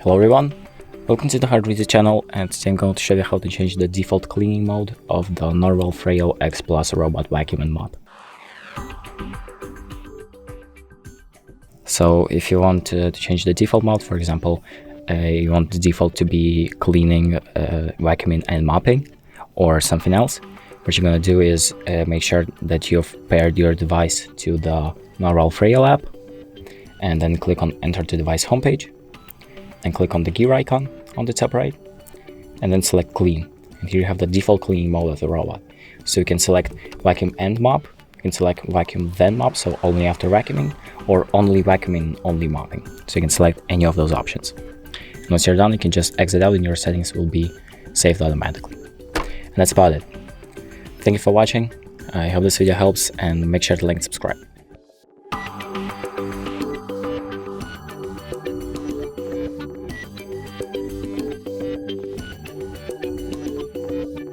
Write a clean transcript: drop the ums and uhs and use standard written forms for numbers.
Hello everyone, welcome to the HardReset channel, and today I'm going to show you how to change the default cleaning mode of the Narwal Freo X Plus robot vacuum and mop. So if you want to change the default mode, for example, you want the default to be cleaning, vacuuming and mopping, or something else, what you're going to do is make sure that you've paired your device to the Narwal Freo app, and then click on Enter to Device homepage. And click on the gear icon on the top right, and then select Clean. And here you have the default cleaning mode of the robot. So you can select vacuum and mop, you can select vacuum then mop, so only after vacuuming, or only vacuuming, only mopping. So you can select any of those options. And once you're done, you can just exit out and your settings will be saved automatically. And that's about it. Thank you for watching. I hope this video helps, and make sure to like and subscribe.